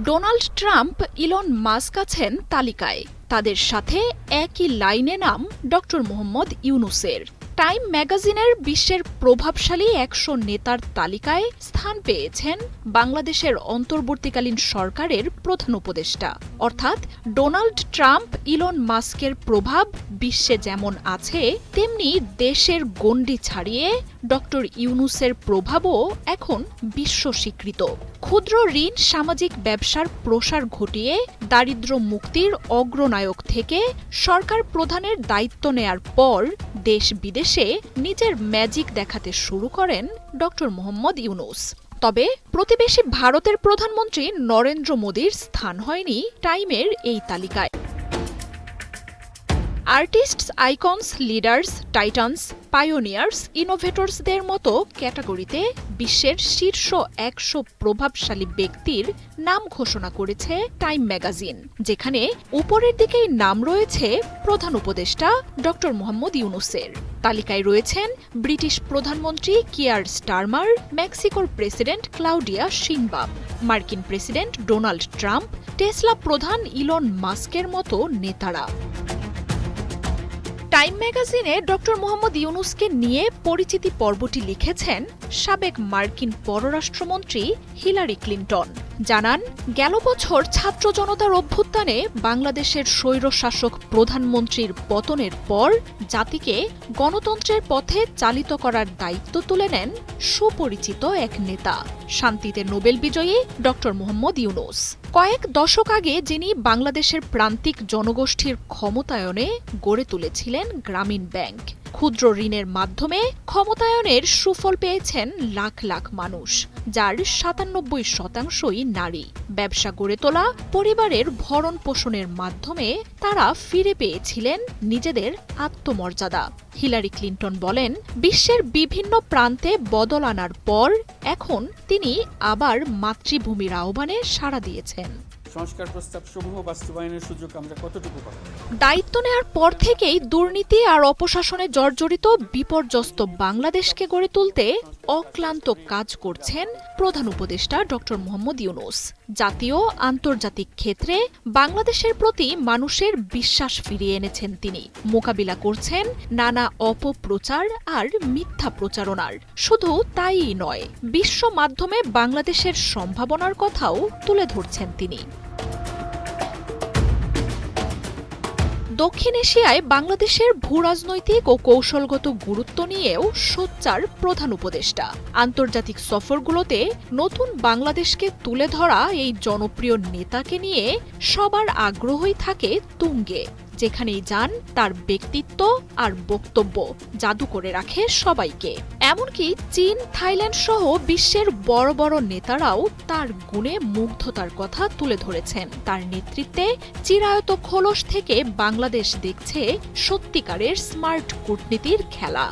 Donald Trump, Elon Musk আছেন তালিকায়। তাদের সাথে একই লাইনে নাম ডক্টর মোহাম্মদ ইউনুসের। টাইম ম্যাগাজিনের বিশ্বের প্রভাবশালী ১০০ নেতার তালিকায় স্থান পেয়েছেন বাংলাদেশের অন্তর্বর্তীকালীন সরকারের প্রধান উপদেষ্টা। অর্থাৎ ডোনাল্ড ট্রাম্প, ইলন মাস্কের প্রভাব বিশ্বে যেমন আছে, তেমনি দেশের গণ্ডি ছাড়িয়ে ডক্টর ইউনুসের প্রভাবও এখন বিশ্ব স্বীকৃত। ক্ষুদ্র ঋণ, সামাজিক ব্যবসার প্রসার ঘটিয়ে দারিদ্র্য মুক্তির অগ্রনায়ক থেকে সরকার প্রধানের দায়িত্ব নেয়ার পর দেশ বিদেশে নিজের ম্যাজিক দেখাতে শুরু করেন ডক্টর মোহাম্মদ ইউনুস। তবে প্রতিবেশী ভারতের প্রধানমন্ত্রী নরেন্দ্র মোদীর স্থান হয়নি টাইমের এই তালিকায়। Artists, icons, leaders, titans, pioneers, ইনোভেটরসদের মতো ক্যাটাগরিতে বিশ্বের শীর্ষ ১০০ প্রভাবশালী ব্যক্তির নাম ঘোষণা করেছে টাইম ম্যাগাজিন, যেখানে উপরের দিকেই নাম রয়েছে প্রধান উপদেষ্টা ডক্টর মোহাম্মদ ইউনুসের। তালিকায় রয়েছেন ব্রিটিশ প্রধানমন্ত্রী কিয়ার স্টারমার, মেক্সিকোর প্রেসিডেন্ট ক্লাউডিয়া শিনবাম, মার্কিন প্রেসিডেন্ট ডোনাল্ড ট্রাম্প, টেসলা প্রধান ইলন মাস্কের মতো নেতারা। টাইম ম্যাগাজিনে ডক্টর মোহাম্মদ ইউনুসকে নিয়ে পরিচিতি পর্বটি লিখেছেন সাবেক মার্কিন পররাষ্ট্রমন্ত্রী হিলারি ক্লিন্টন। জানান, গেল বছর ছাত্র জনতার অভ্যুত্থানে বাংলাদেশের স্বৈরশাসক প্রধানমন্ত্রীর পতনের পর জাতিকে গণতন্ত্রের পথে চালিত করার দায়িত্ব তুলে নেন সুপরিচিত এক নেতা, শান্তিতে নোবেল বিজয়ী ডক্টর মোহাম্মদ ইউনুস। কয়েক দশক আগে যিনি বাংলাদেশের প্রান্তিক জনগোষ্ঠীর ক্ষমতায়নে গড়ে তুলেছিলেন গ্রামীণ ব্যাংক, ক্ষুদ্র ঋণের মাধ্যমে ক্ষমতায়নের সুফল পেয়েছেন লাখ লাখ মানুষ, যার ৯৭% নারী। ব্যবসা গড়ে তোলা, পরিবারের ভরণ পোষণের মাধ্যমে তারা ফিরে পেয়েছিলেন নিজেদের আত্মমর্যাদা। হিলারি ক্লিন্টন বলেন, বিশ্বের বিভিন্ন প্রান্তে বদল আনার পর এখন তিনি আবার মাতৃভূমির আহ্বানে সাড়া দিয়েছেন। সংস্কার প্রস্তাব সমূহ বাস্তবায়নের সুযোগ আমরা কতটুকু পাব? দায়িত্ব নেয়ার পর থেকেই দুর্নীতি আর অপশাসনে জর্জরিত বিপর্যস্ত বাংলাদেশকে গড়ে তুলতে অক্লান্ত কাজ করছেন প্রধান উপদেষ্টা ডক্টর মোহাম্মদ ইউনুস। জাতীয়, আন্তর্জাতিক ক্ষেত্রে বাংলাদেশের প্রতি মানুষের বিশ্বাস ফিরিয়ে এনেছেন তিনি। মোকাবিলা করছেন নানা অপপ্রচার আর মিথ্যা প্রচারণার। শুধু তাইই নয়, বিশ্ব মাধ্যমে বাংলাদেশের সম্ভাবনার কথাও তুলে ধরছেন তিনি। দক্ষিণ এশিয়ায় বাংলাদেশের ভূরাজনৈতিক ও কৌশলগত গুরুত্ব নিয়েও সোচ্চার প্রধান উপদেষ্টা। আন্তর্জাতিক সফরগুলোতে নতুন বাংলাদেশকে তুলে ধরা এই জনপ্রিয় নেতাকে নিয়ে সবার আগ্রহই থাকে তুঙ্গে। যেখানেই যান তার ব্যক্তিত্ব আর বক্তব্য জাদু করে রাখে সবাইকে। এমনকি চীন, থাইল্যান্ড সহ বিশ্বের বড় বড় নেতারাও তার গুণে মুগ্ধতার কথা তুলে ধরেছেন। তার নেতৃত্বে চিরায়ত খোলস থেকে বাংলাদেশ দেখছে সত্যিকারের স্মার্ট কূটনীতির খেলা।